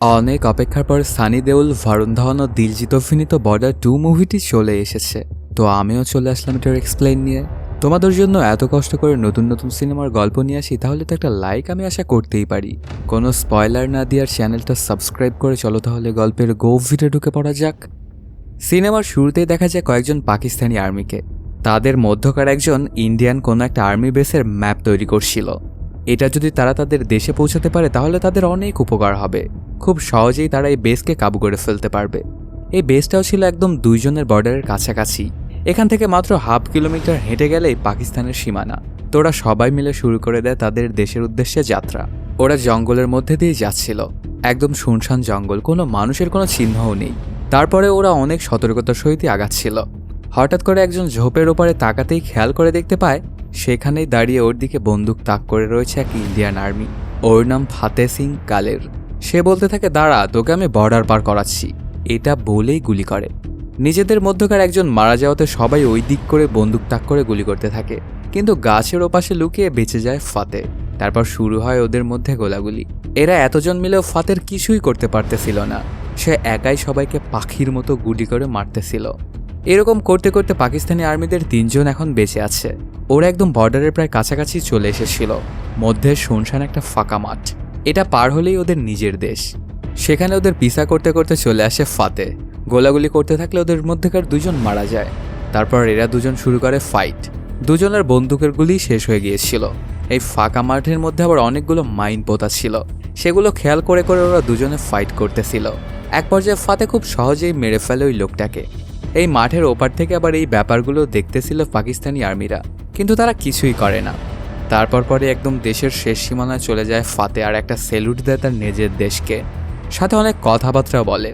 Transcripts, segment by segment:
অনেক অপেক্ষার পর সানি দেওল, ভারুণ ধাওয়ান ও দিলজিৎ অভিনীত বর্ডার 2 মুভিটি চলে এসেছে। তো আমিও চলে আসলাম এটার এক্সপ্লেইন নিয়ে। তোমাদের জন্য এত কষ্ট করে নতুন নতুন সিনেমার গল্প নিয়ে আসি, তাহলে তো একটা লাইক আমি আশা করতেই পারি। কোনো স্পয়লার না দিয়ে চ্যানেলটা সাবস্ক্রাইব করে চলো তাহলে গল্পের গভীরে ঢুকে পড়া যাক। সিনেমার শুরুতেই দেখা যায় কয়েকজন পাকিস্তানি আর্মিকে। তাদের মধ্যকার একজন ইন্ডিয়ান কোনো একটা আর্মি বেসের ম্যাপ তৈরি করছিল। এটা যদি তারা তাদের দেশে পৌঁছাতে পারে তাহলে তাদের অনেক উপকার হবে। খুব সহজেই তারা এই বেসকে কাবু করে ফেলতে পারবে। এই বেসটাও ছিল একদম দুইজনের বর্ডারের কাছাকাছি। এখান থেকে মাত্র হাফ কিলোমিটার হেঁটে গেলেই পাকিস্তানের সীমানা। তো ওরা সবাই মিলে শুরু করে দেয় তাদের দেশের উদ্দেশ্যে যাত্রা। ওরা জঙ্গলের মধ্যে দিয়ে যাচ্ছিল, একদম শুনশান জঙ্গল, কোনো মানুষের কোনো চিহ্নও নেই। তারপরে ওরা অনেক সতর্কতার সহিতই আগাচ্ছিল। হঠাৎ করে একজন ঝোপের ওপারে তাকাতেই খেয়াল করে দেখতে পায় সেখানেই দাঁড়িয়ে ওর দিকে বন্দুক তাক করে রয়েছে এক ইন্ডিয়ান আর্মি। ওর নাম ফাতে সিং কালের। সে বলতে থাকে, দাঁড়া, তোকে আমি বর্ডার পার করাচ্ছি। এটা বলেই গুলি করে। নিজেদের মধ্যকার একজন মারা যাওয়াতে সবাই ওই দিক করে বন্দুক তাক করে গুলি করতে থাকে, কিন্তু গাছের ওপাশে লুকিয়ে বেঁচে যায় ফাতে। তারপর শুরু হয় ওদের মধ্যে গোলাগুলি। এরা এতজন মিলেও ফাতের কিছুই করতে পারতেছিল না। সে একাই সবাইকে পাখির মতো গুলি করে মারতেছিল। এরকম করতে করতে পাকিস্তানি আর্মিদের 3 জন এখন বেঁচে আছে। ওরা একদম বর্ডারের প্রায় কাছাকাছি চলে এসেছিল। মধ্যে শুনশান একটা ফাঁকা মাঠ। এটা পার হলেই ওদের নিজের দেশ। সেখানে ওদের পিছা করতে করতে চলে আসে ফাতে। গোলাগুলি করতে থাকলে ওদের মধ্যেকার 2 জন মারা যায়। তারপর এরা 2 জন শুরু করে ফাইট। 2 জনের বন্দুকের গুলি শেষ হয়ে গিয়েছিল। এই ফাঁকা মাঠের মধ্যে আবার অনেকগুলো মাইন পোতা ছিল। সেগুলো খেয়াল করে করে ওরা 2 জনে ফাইট করতেছিল। এক পর্যায়ে ফাতে খুব সহজেই মেরে ফেলে ওই লোকটাকে। এই মাঠের ওপার থেকে আবার এই ব্যাপারগুলো দেখতেছিল পাকিস্তানি আর্মিরা, কিন্তু তারা কিছুই করে না। তারপর পরে একদম দেশের শেষ সীমানায় চলে যায় ফাতে, আর একটা সেলুট দেয় তার নিজের দেশকে। সাথে অনেক কথাবার্তা বলে।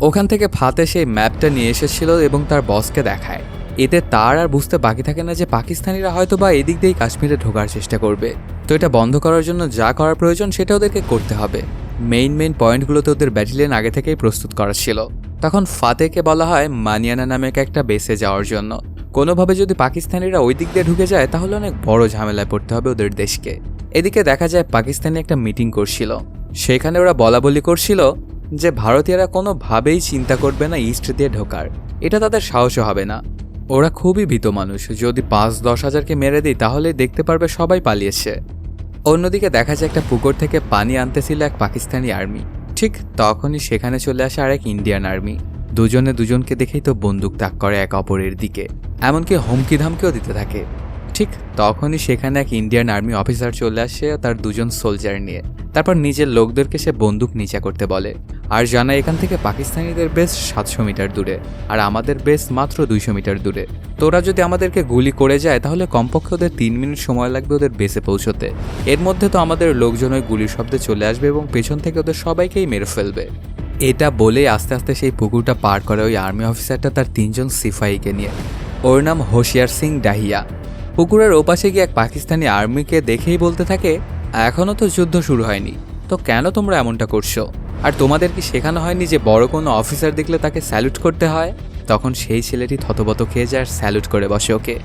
ওখান থেকে ফাতে সেই ম্যাপটা নিয়ে এসেছিল এবং তার বসকে দেখায়। এতে তার আর বুঝতে বাকি থাকে না যে পাকিস্তানিরা হয়তো বা এদিক দিয়েই কাশ্মীরে ঢোকার চেষ্টা করবে। তো এটা বন্ধ করার জন্য যা করার প্রয়োজন সেটা ওদেরকে করতে হবে। মেইন পয়েন্টগুলোতে ওদের ব্যাটালিয়ন আগে থেকেই প্রস্তুত করা ছিল। তখন ফাতেকে বলা হয় মানিয়ানা নামক একটা বেসে যাওয়ার জন্য। কোনোভাবে যদি পাকিস্তানিরা ওই দিক দিয়ে ঢুকে যায় তাহলে অনেক বড় ঝামেলায় পড়তে হবে ওদের দেশকে। এদিকে দেখা যায় পাকিস্তানি একটা মিটিং করছিল। সেখানে ওরা বলাবলি করছিল যে ভারতীয়রা কোনোভাবেই চিন্তা করবে না ইস্ট দিয়ে ঢোকার। এটা তাদের সাহসও হবে না। ওরা খুবই ভীত মানুষ। যদি 5-10 হাজারকে মেরে দিই তাহলে দেখতে পারবে সবাই পালিয়েছে। অন্যদিকে দেখা যায় একটা পুকুর থেকে পানি আনতেছিল এক পাকিস্তানি আর্মি। ঠিক তখনই সেখানে চলে আসে আরেক ইন্ডিয়ান আর্মি। দুজনে দুজনকে দেখেই তো বন্দুক তাক করে এক অপরের দিকে, এমনকি হুমকি ধামকিও দিতে থাকে। ঠিক তখনই সেখানে এক ইন্ডিয়ান আর্মি অফিসার চলে আসে তার 2 জন সোলজার নিয়ে। তারপর নিজের লোকদেরকে সে বন্দুক নিচা করতে বলে আর জানায় এখান থেকে পাকিস্তানিদের বেস 700 মিটার দূরে আর আমাদের বেস মাত্র 200 মিটার দূরে। তো ওরা যদি আমাদেরকে গুলি করে যায় তাহলে কমপক্ষে ওদের 3 মিনিট সময় লাগবে ওদের বেসে পৌঁছতে। এর মধ্যে তো আমাদের লোকজন ওই গুলির শব্দে চলে আসবে এবং পেছন থেকে ওদের সবাইকেই মেরে ফেলবে। এটা বলেই আস্তে আস্তে সেই পুকুরটা পার করে ওই আর্মি অফিসারটা তার 3 জন সিপাহীকে নিয়ে। ওর নাম হোশিয়ার সিং ডাহিয়া। পুকুরের ওপাশে গিয়ে এক পাকিস্তানি আর্মিকে দেখেই বলতে থাকে, এখনও তো যুদ্ধ শুরু হয়নি, তো কেন তোমরা এমনটা করছো? আর তোমাদের কি শেখানো হয়নি যে বড় কোনো অফিসার দেখলে তাকে স্যালুট করতে হয়? তখন সেই ছেলেটি থতবত খেয়ে যায় আর স্যালুট করে বসে ওকে।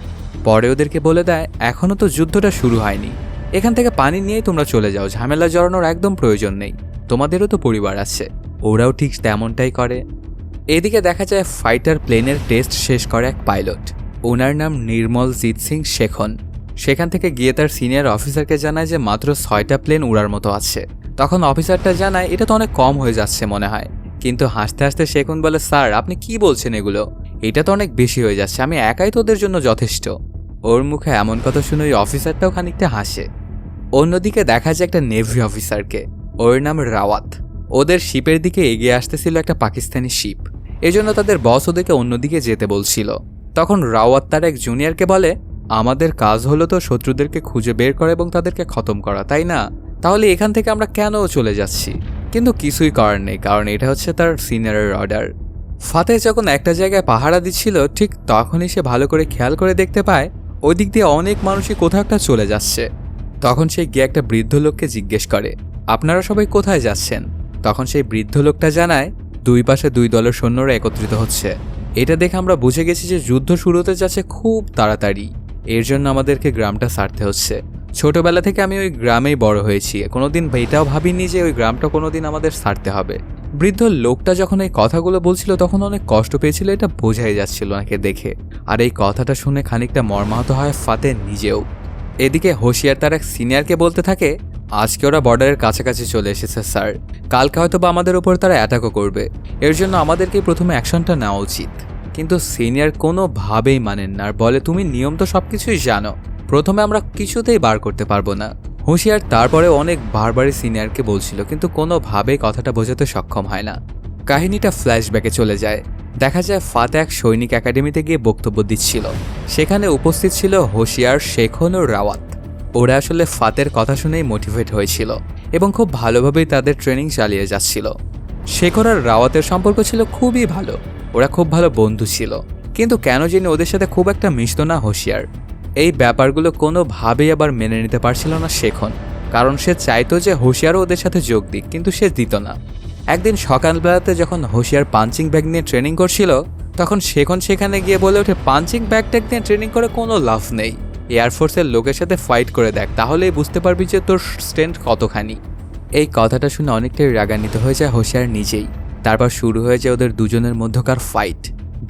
পরে ওদেরকে বলে দেয়, এখনও তো যুদ্ধটা শুরু হয়নি, এখান থেকে পানি নিয়েই তোমরা চলে যাও, ঝামেলা জড়ানোর একদম প্রয়োজন নেই, তোমাদেরও তো পরিবার আছে। ওরাও ঠিক তেমনটাই করে। এদিকে দেখা যায় ফাইটার প্লেনের টেস্ট শেষ করে এক পাইলট। ওনার নাম নির্মলজিৎ সিং শেখন। সেখান থেকে গিয়ে তার সিনিয়র অফিসারকে জানায় যে মাত্র 6টা প্লেন উড়ার মতো আছে। তখন অফিসারটা জানায় এটা তো অনেক কম হয়ে যাচ্ছে মনে হয়, কিন্তু হাসতে হাসতে শেখন বলে, স্যার আপনি কি বলছেন এগুলো? এটা তো অনেক বেশি হয়ে যাচ্ছে, আমি একাই তো ওদের জন্য যথেষ্ট। ওর মুখে এমন কথা শুনে ওই অফিসারটাও খানিকটা হাসে। অন্যদিকে দেখা যায় একটা নেভি অফিসারকে। ওর নাম রাওয়াত। ওদের শিপের দিকে এগিয়ে আসতেছিল একটা পাকিস্তানি শিপ। এজন্য তাদের বস ওদেরকে অন্যদিকে যেতে বলছিল। তখন রাওয়াত তার এক জুনিয়রকে বলে, আমাদের কাজ হলো তো শত্রুদেরকে খুঁজে বের করা এবং তাদেরকে খতম করা, তাই না? তাহলে এখান থেকে আমরা কেন চলে যাচ্ছি? কিন্তু কিছুই করার নেই, কারণ এটা হচ্ছে তার সিনিয়রের অর্ডার। ফাতে যখন একটা জায়গায় পাহারা দিচ্ছিল ঠিক তখনই সে ভালো করে খেয়াল করে দেখতে পায় ওই দিক দিয়ে অনেক মানুষই কোথাও একটা চলে যাচ্ছে। তখন সে গিয়ে একটা বৃদ্ধ লোককে জিজ্ঞেস করে, আপনারা সবাই কোথায় যাচ্ছেন? তখন সেই বৃদ্ধ লোকটা জানায়, 2 পাশে 2 দলের সৈন্যরা একত্রিত হচ্ছে। এটা দেখে আমরা বুঝে গেছি যে যুদ্ধ শুরু হতে যাচ্ছে খুব তাড়াতাড়ি। এর জন্য আমাদেরকে গ্রামটা ছাড়তে হচ্ছে। ছোটবেলা থেকে আমি ওই গ্রামেই বড় হয়েছি, কোনোদিন এটাও ভাবিনি যে ওই গ্রামটা কোনোদিন আমাদের ছাড়তে হবে। বৃদ্ধ লোকটা যখন এই কথাগুলো বলছিল তখন অনেক কষ্ট পেয়েছিল, এটা বোঝাই যাচ্ছিল ওনাকে দেখে। আর এই কথাটা শুনে খানিকটা মর্মাহত হয় ফাতে নিজেও। এদিকে হোশিয়ার তার এক সিনিয়রকে বলতে থাকে, আজকে ওরা বর্ডারের কাছাকাছি চলে এসেছে স্যার, কালকে হয়তো বা আমাদের উপর তারা অ্যাটাকও করবে, এর জন্য আমাদেরকে প্রথমে অ্যাকশনটা নেওয়া উচিত। কিন্তু সিনিয়র কোনোভাবেই মানেন না আর বলে, তুমি নিয়ম তো সবকিছুই জানো, প্রথমে আমরা কিছুতেই বার করতে পারবো না। হুঁশিয়ার তারপরে অনেক বারবারই সিনিয়রকে বলছিল, কিন্তু কোনোভাবেই কথাটা বোঝাতে সক্ষম হয় না। কাহিনীটা ফ্ল্যাশব্যাকে চলে যায়। দেখা যায় ফাতে এক সৈনিক একাডেমিতে গিয়ে বক্তব্য দিচ্ছিল। সেখানে উপস্থিত ছিল হোশিয়ার, শেখন ও রাওয়াত। ওরা আসলে ফাতের কথা শুনেই মোটিভেট হয়েছিল এবং খুব ভালোভাবেই তাদের ট্রেনিং চালিয়ে যাচ্ছিল। শেখন আর রাওয়াতের সম্পর্ক ছিল খুবই ভালো, ওরা খুব ভালো বন্ধু ছিল। কিন্তু কেন জানি ওদের সাথে খুব একটা মিশত না হোশিয়ার। এই ব্যাপারগুলো কোনোভাবেই আবার মেনে নিতে পারছিল না শেখন, কারণ সে চাইতো যে হোশিয়ারও ওদের সাথে যোগ দিক, কিন্তু সে দিত না। একদিন সকালবেলাতে যখন হোশিয়ার পাঞ্চিং ব্যাগ নিয়ে ট্রেনিং করছিল, তখন শেখন সেখানে গিয়ে বলে ওঠে, পাঞ্চিং ব্যাগ ট্যাগ নিয়ে ট্রেনিং করে কোনো লাভ নেই, এয়ারফোর্সের লোকের সাথে ফাইট করে দেখ, তাহলেই বুঝতে পারবি যে তোর স্ট্রেংথ কতখানি। এই কথাটা শুনে অনেকটাই রাগান্বিত হয়ে যায় হোশিয়ার নিজেই। তারপর শুরু হয়ে যায় ওদের দুজনের মধ্যকার ফাইট।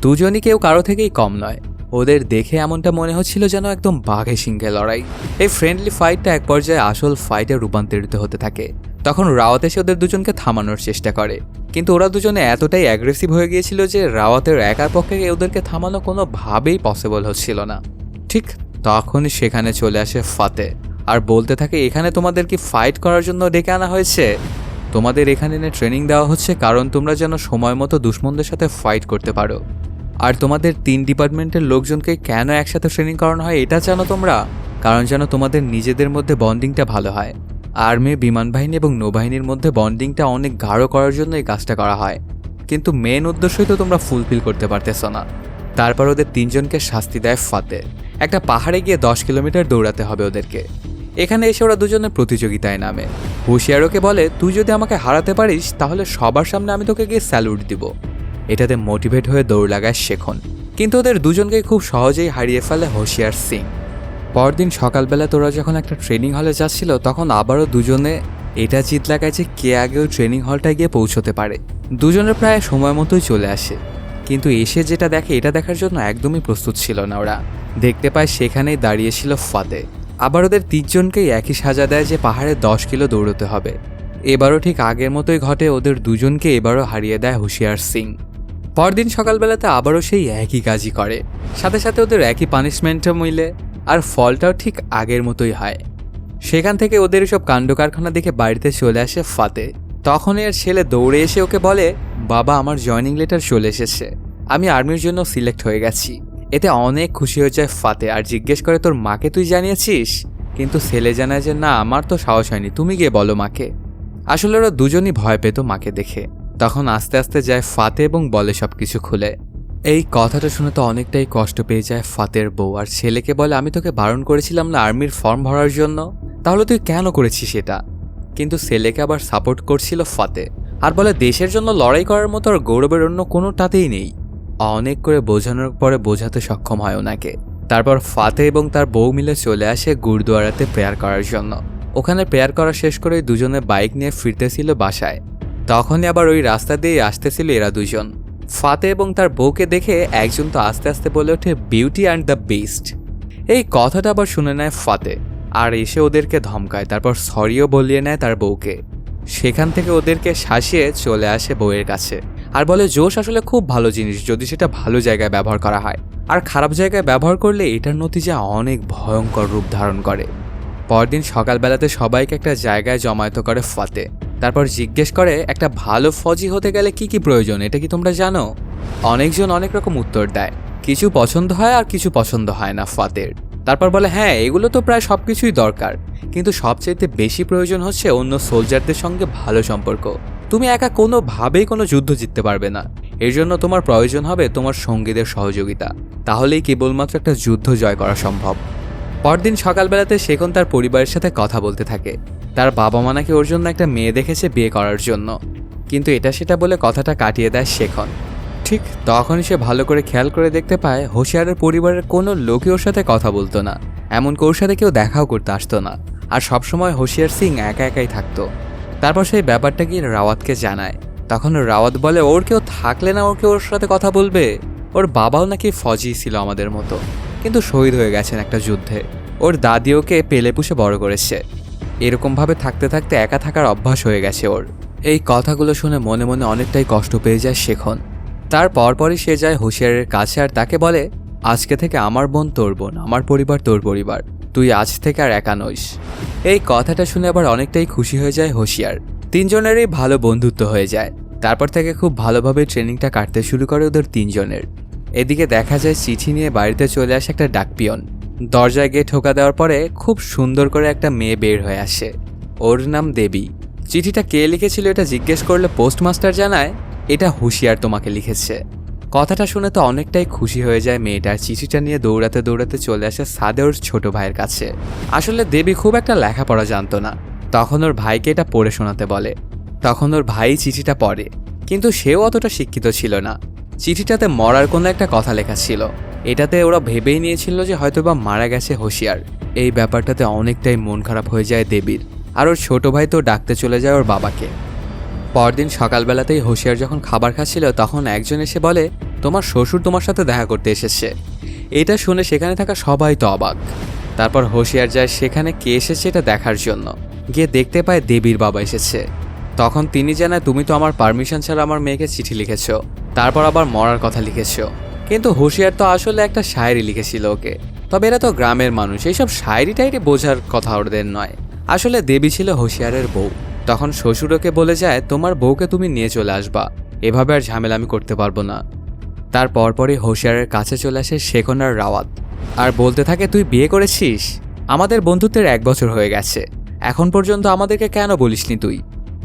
দুজনই কেউ কারো থেকেই কম নয়। ওদের দেখে এমনটা মনে হচ্ছিল যেন একদম বাঘে সিংহে লড়াই। এই ফ্রেন্ডলি ফাইটটা এক পর্যায়ে আসল ফাইটে রূপান্তরিত হতে থাকে। তখন রাওয়াত এসে ওদের দুজনকে থামানোর চেষ্টা করে, কিন্তু ওরা দুজনে এতটাই অ্যাগ্রেসিভ হয়ে গিয়েছিল যে রাওয়াতের একার পক্ষে ওদেরকে থামানো কোনোভাবেই পসিবল হচ্ছিল না। ঠিক তখনই সেখানে চলে আসে ফাতে আর বলতে থাকে, এখানে তোমাদের কি ফাইট করার জন্য ডেকে আনা হয়েছে? তোমাদের এখানে এনে ট্রেনিং দেওয়া হচ্ছে কারণ তোমরা যেন সময় মতো দুশমনদের সাথে ফাইট করতে পারো। আর তোমাদের 3 ডিপার্টমেন্টের লোকজনকে কেন একসাথে ট্রেনিং করানো হয় এটা জানো তোমরা? কারণ যেন তোমাদের নিজেদের মধ্যে বন্ডিংটা ভালো হয়। আর্মি, বিমান বাহিনী এবং নৌবাহিনীর মধ্যে বন্ডিংটা অনেক গাঢ় করার জন্য এই কাজটা করা হয়, কিন্তু মেন উদ্দেশ্যই তো তোমরা ফুলফিল করতে পারতেছ না। তারপর ওদের 3 জনকে শাস্তি দেয় ফাতে। একটা পাহাড়ে গিয়ে 10 কিলোমিটার দৌড়াতে হবে ওদেরকে। এখানে এসে ওরা দুজনের প্রতিযোগিতায় নামে। হুশিয়ারোকে বলে, তুই যদি আমাকে হারাতে পারিস তাহলে সবার সামনে আমি তোকে গিয়ে স্যালুট দিব। এটাতে মোটিভেট হয়ে দৌড় লাগায় শেখন, কিন্তু ওদের দুজনকেই খুব সহজেই হারিয়ে ফেলে হোশিয়ার সিং। পরদিন সকালবেলা তোরা যখন একটা ট্রেনিং হলে যাচ্ছিল, তখন আবারও দুজনে এটা জিত লাগায় যে কে আগে ওই ট্রেনিং হলটায় গিয়ে পৌঁছতে পারে। দুজনের প্রায় সময় মতোই চলে আসে, কিন্তু এসে যেটা দেখে এটা দেখার জন্য একদমই প্রস্তুত ছিল না ওরা। দেখতে পায় সেখানেই দাঁড়িয়েছিল ফাতে। আবার ওদের 3 জনকেই একই সাজা দেয় যে পাহাড়ে 10 কিলো দৌড়তে হবে। এবারও ঠিক আগের মতোই ঘটে, ওদের দুজনকে এবারও হারিয়ে দেয় হুশিয়ার সিং। পরদিন সকালবেলাতে আবারও সেই একই কাজই করে, সাথে সাথে ওদের একই পানিশমেন্টও মিলে, আর ফলটাও ঠিক আগের মতোই হয়। সেখান থেকে ওদের সব কাণ্ড কারখানা দেখে বাড়িতে চলে আসে ফাতে। তখন এর ছেলে দৌড়ে এসে ওকে বলে, বাবা আমার জয়নিং লেটার চলে এসেছে, আমি আর্মির জন্য সিলেক্ট হয়ে গেছি। এতে অনেক খুশি হয়ে যায় ফাতে আর জিজ্ঞেস করে, তোর মাকে তুই জানিয়েছিস? কিন্তু ছেলে জানায় যে না, আমার তো সাহস হয়নি, তুমি গিয়ে বলো মাকে। আসলে ওরা দুজনই ভয় পেত মাকে দেখে। তখন আস্তে আস্তে যায় ফাতে এবং বলে সবকিছু খুলে। এই কথাটা শুনে তো অনেকটাই কষ্ট পেয়ে যায় ফাতের বউ, আর ছেলেকে বলে, আমি তোকে বারণ করেছিলাম না আর্মির ফর্ম ভরার জন্য, তাহলে তুই কেন করেছিস এটা? কিন্তু ছেলেকে আবার সাপোর্ট করছিল ফাতে আর বলে, দেশের জন্য লড়াই করার মতো আর গৌরবের অন্য কোনোটাতেই নেই। অনেক করে বোঝানোর পরে বোঝাতে সক্ষম হয় ওনাকে। তারপর ফাতে এবং তার বউ মিলে চলে আসে গুরুদুয়ারাতে প্রেয়ার করার জন্য। ওখানে প্রেয়ার করা শেষ করে দুজনে বাইক নিয়ে ফিরতেছিল বাসায়। তখনই আবার ওই রাস্তা দিয়ে আসতেছিল এরা দুজন। ফাতে এবং তার বউকে দেখে একজন তো আস্তে আস্তে বলে ওঠে, বিউটি অ্যান্ড দ্য বেস্ট। এই কথাটা আবার শুনে নেয় ফাতে আর এসে ওদেরকে ধমকায়, তারপর সরিও বলিয়ে নেয় তার বউকে। সেখান থেকে ওদেরকে শাসিয়ে চলে আসে বউয়ের কাছে আর বলে, জোশ আসলে খুব ভালো জিনিস যদি সেটা ভালো জায়গায় ব্যবহার করা হয়, আর খারাপ জায়গায় ব্যবহার করলে এটার নতিজা অনেক ভয়ঙ্কর রূপ ধারণ করে। পরদিন সকালবেলাতে সবাইকে একটা জায়গায় জমায়েত করে ফাতে। তারপর জিজ্ঞেস করে, একটা ভালো ফৌজি হতে গেলে কি কি প্রয়োজন, এটা কি তোমরা জানো? অনেকজন অনেক রকম উত্তর দেয়, কিছু পছন্দ হয় আর কিছু পছন্দ হয় না ফাতের। তারপর বলে, হ্যাঁ এগুলো তো প্রায় সবকিছুই দরকার, কিন্তু সবচাইতে বেশি প্রয়োজন হচ্ছে অন্য সোলজারদের সঙ্গে ভালো সম্পর্ক। তুমি একা কোনোভাবেই কোনো যুদ্ধ জিততে পারবে না, এর জন্য তোমার প্রয়োজন হবে তোমার সঙ্গীদের সহযোগিতা, তাহলেই কেবলমাত্র একটা যুদ্ধ জয় করা সম্ভব। পরদিন সকালবেলাতে শেখন তার পরিবারের সাথে কথা বলতে থাকে। তার বাবা মা নাকি ওর জন্য একটা মেয়ে দেখেছে বিয়ে করার জন্য, কিন্তু এটা সেটা বলে কথাটা কাটিয়ে দেয় শেখন। ঠিক তখনই সে ভালো করে খেয়াল করে দেখতে পায় হোশিয়ারের পরিবারের কোনো লোকই ওর সাথে কথা বলতো না। এমনকি ওর সাথে কেউ দেখাও করতে আসতো না, আর সবসময় হোশিয়ার সিং একা একাই থাকতো। তারপর সেই ব্যাপারটা গিয়ে রাওয়াতকে জানায়। তখন রাওয়াত বলে ওর কেউ থাকলে না ওর সাথে কথা বলবে। ওর বাবাও নাকি ফৌজি ছিল আমাদের মতো, কিন্তু শহীদ হয়ে গেছেন একটা যুদ্ধে। ওর দাদি ওকে পেলে পুষে বড় করেছে। এরকমভাবে থাকতে থাকতে একা থাকার অভ্যাস হয়ে গেছে ওর। এই কথাগুলো শুনে মনে মনে অনেকটাই কষ্ট পেয়ে যায় শেখন। তার পরপরই সে যায় হুঁশিয়ারের কাছে আর তাকে বলে, আজকে থেকে আমার বোন তোর বোন, আমার পরিবার তোর পরিবার, তুই আজ থেকে আর একা নইস। এই কথাটা শুনে আবার অনেকটাই খুশি হয়ে যায় হুঁশিয়ার। তিনজনেরই ভালো বন্ধুত্ব হয়ে যায়। তারপর থেকে খুব ভালোভাবে ট্রেনিংটা কাটতে শুরু করে ওদের তিনজনের। এদিকে দেখা যায় চিঠি নিয়ে বাড়িতে চলে আসে একটা ডাকপিয়ন। দরজায় গিয়ে ঠোকা দেওয়ার পরে খুব সুন্দর করে একটা মেয়ে বের হয়ে আসে। ওর নাম দেবী। চিঠিটা কে লিখেছিল এটা জিজ্ঞেস করলে পোস্টমাস্টার জানায়, এটা হুঁশিয়ার তোমাকে লিখেছে। কথাটা শুনে তো অনেকটাই খুশি হয়ে যায় মেয়েটার। চিঠিটা নিয়ে দৌড়াতে দৌড়াতে চলে আসে সাদে ওর ছোট ভাইয়ের কাছে। আসলে দেবী খুব একটা লেখাপড়া জানতো না, তখন ওর ভাইকে এটা পড়ে শোনাতে বলে। তখন ওর ভাই চিঠিটা পড়ে, কিন্তু সেও অতটা শিক্ষিত ছিল না। চিঠিটাতে মরার কোনো একটা কথা লেখা ছিল। এটাতে ওরা ভেবেই নিয়েছিল যে হয়তোবা মারা গেছে হুঁশিয়ার। এই ব্যাপারটাতে অনেকটাই মন খারাপ হয়ে যায় দেবীর। আর ওর ছোট ভাই তো ডাকতে চলে যায় ওর বাবাকে। পরদিন সকালবেলাতেই হুঁশিয়ার যখন খাবার খাচ্ছিল তখন একজন এসে বলে, তোমার শ্বশুর তোমার সাথে দেখা করতে এসেছে। এটা শুনে সেখানে থাকা সবাই তো অবাক। তারপর হুঁশিয়ার যায় সেখানে কে এসেছে এটা দেখার জন্য। গিয়ে দেখতে পায় দেবীর বাবা এসেছে। তখন তিনি জানায়, তুমি তো আমার পারমিশন ছাড়া আমার মেয়েকে চিঠি লিখেছ, তারপর আবার মরার কথা লিখেছ। কিন্তু হুঁশিয়ার তো আসলে একটা শায়েরি লিখেছিল ওকে। তবে এরা তো গ্রামের মানুষ, এইসব শায়েরি টাইরি বোঝার কথা ওদের নয়। আসলে দেবী ছিল হুঁশিয়ারের বউ। তখন শ্বশুর ওকে বলে যায়, তোমার বউকে তুমি নিয়ে চলে আসবা, এভাবে আর ঝামেলা আমি করতে পারবো না। তার পরপরই হুঁশিয়ারের কাছে চলে আসে শেখন আর রাওয়াত, আর বলতে থাকে, তুই বিয়ে করেছিস? আমাদের বন্ধুত্বের 1 বছর হয়ে গেছে, এখন পর্যন্ত আমাদেরকে কেন বলিসনি তুই?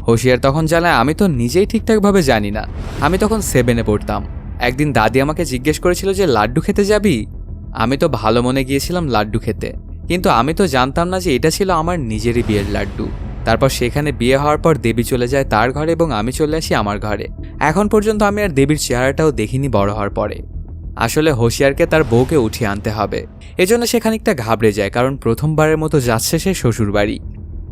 হুঁশিয়ার তখন জানায়, আমি তো নিজেই ঠিকঠাকভাবে জানি না। আমি তখন 7-এ পড়তাম। একদিন দাদি আমাকে জিজ্ঞেস করেছিল যে লাড্ডু খেতে যাবি। আমি তো ভালো মনে গিয়েছিলাম লাড্ডু খেতে, কিন্তু আমি তো জানতাম না যে এটা ছিল আমার নিজেরই বিয়ের লাড্ডু। তারপর সেখানে বিয়ে হওয়ার পর দেবী চলে যায় তার ঘরে এবং আমি চলে আসি আমার ঘরে। এখন পর্যন্ত আমি আর দেবীর চেহারাটাও দেখিনি বড় হওয়ার পরে। আসলে হুঁশিয়ারকে তার বউকে উঠিয়ে আনতে হবে, এজন্য সে খানিকটা ঘাবড়ে যায়, কারণ প্রথমবারের মতো যাচ্ছে সে শ্বশুরবাড়ি।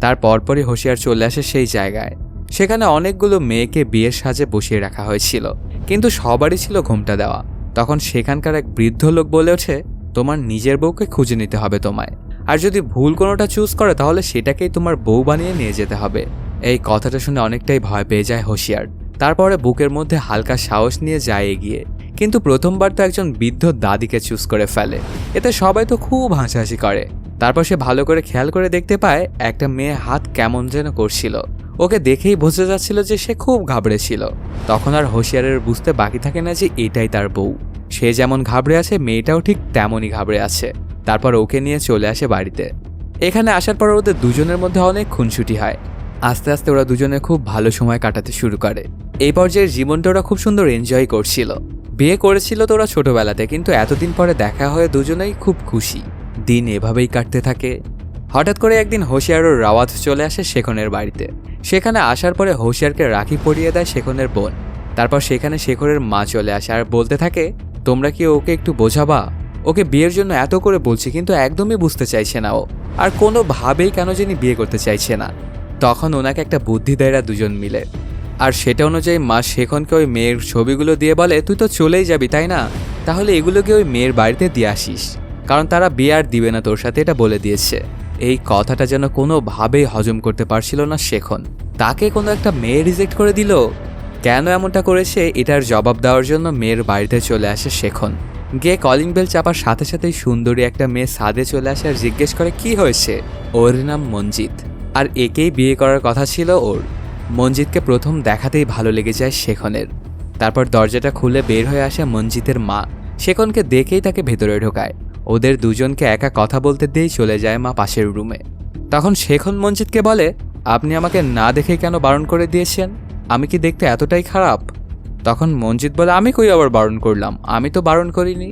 তার পরপরই হুঁশিয়ার চলে আসে সেই জায়গায়। সেখানে অনেকগুলো মেয়েকে বিয়ের সাজে বসিয়ে রাখা হয়েছিল, কিন্তু সবারই ছিল ঘোমটা দেওয়া। তখন সেখানকার এক বৃদ্ধ লোক বলে ওঠে, তোমার নিজের বউকে খুঁজে নিতে হবে তোমায়, আর যদি ভুল কোনোটা চুজ করে তাহলে সেটাকেই তোমার বউ বানিয়ে নিয়ে যেতে হবে। এই কথাটা শুনে অনেকটাই ভয় পেয়ে যায় হুঁশিয়ার। তারপরে বুকের মধ্যে হালকা সাহস নিয়ে যায় এগিয়ে, কিন্তু প্রথমবার তো একজন বৃদ্ধ দাদিকে চুজ করে ফেলে। এতে সবাই তো খুব হাসাহাসি করে। তারপর সে ভালো করে খেয়াল করে দেখতে পায় একটা মেয়ে হাত কেমন যেন করছিল। ওকে দেখেই বোঝা যাচ্ছিল যে সে খুব ঘাবড়েছিল। তখন আর হুঁশিয়ারের বুঝতে বাকি থাকে না যে এটাই তার বউ। সে যেমন ঘাবড়ে আছে মেয়েটাও ঠিক তেমনই ঘাবড়ে আছে। তারপর ওকে নিয়ে চলে আসে বাড়িতে। এখানে আসার পর ওদের দুজনের মধ্যে অনেক খুনসুটি হয়। আস্তে আস্তে ওরা দুজনে খুব ভালো সময় কাটাতে শুরু করে। এই পর্যায়ের জীবনটা ওরা খুব সুন্দর এনজয় করছিল। বিয়ে করেছিল তো ওরা ছোটবেলাতে, কিন্তু এতদিন পরে দেখা হয়ে দুজনেই খুব খুশি। দিন এভাবেই কাটতে থাকে। হঠাৎ করে একদিন হুঁশিয়ার ও রাওয়াত চলে আসে শেখনের বাড়িতে। সেখানে আসার পরে হুঁশিয়ারকে রাখি পরিয়ে দেয় শেখনের বোন। তারপর সেখানে শেখরের মা চলে আসে আর বলতে থাকে, তোমরা কি ওকে একটু বোঝাবা? ওকে বিয়ের জন্য এত করে বলছি, কিন্তু একদমই বুঝতে চাইছে না ও, আর কোনোভাবেই কেন জানি বিয়ে করতে চাইছে না। তখন ওনাকে একটা বুদ্ধি দেয় দুজন মিলে, আর সেটা অনুযায়ী মা শেখনকে ওই মেয়ের ছবিগুলো দিয়ে বলে, তুই তো চলেই যাবি তাই না, তাহলে এগুলোকে ওই মেয়ের বাড়িতে দিয়ে আসিস, কারণ তারা বিয়ে আর দিবে না তোর সাথে, এটা বলে দিয়েছে। এই কথাটা যেন কোনোভাবেই হজম করতে পারছিল না শেখন। তাকে কোনো একটা মেয়ে রিজেক্ট করে দিল, কেন এমনটা করেছে এটার জবাব দেওয়ার জন্য মেয়ের বাড়িতে চলে আসে শেখন। গিয়ে কলিং বেল চাপার সাথে সাথেই সুন্দরী একটা মেয়ে ছাদে চলে আসে আর জিজ্ঞেস করে কি হয়েছে। ওর নাম মঞ্জিত, আর একেই বিয়ে করার কথা ছিল ওর। মঞ্জিতকে প্রথম দেখাতেই ভালো লেগে যায় শেখনের। তারপর দরজাটা খুলে বের হয়ে আসে মঞ্জিতের মা। শেখনকে দেখেই তাকে ভেতরে ঢোকায়। ওদের দুজনকে একা কথা বলতে দিয়েই চলে যায় মা পাশের রুমে। তখন শেখন মঞ্জিতকে বলে, আপনি আমাকে না দেখে কেন বারণ করে দিয়েছেন? আমি কি দেখতে এতটাই খারাপ? তখন মঞ্জিত বলে, আমি কই আবার বারণ করলাম, আমি তো বারণ করিনি।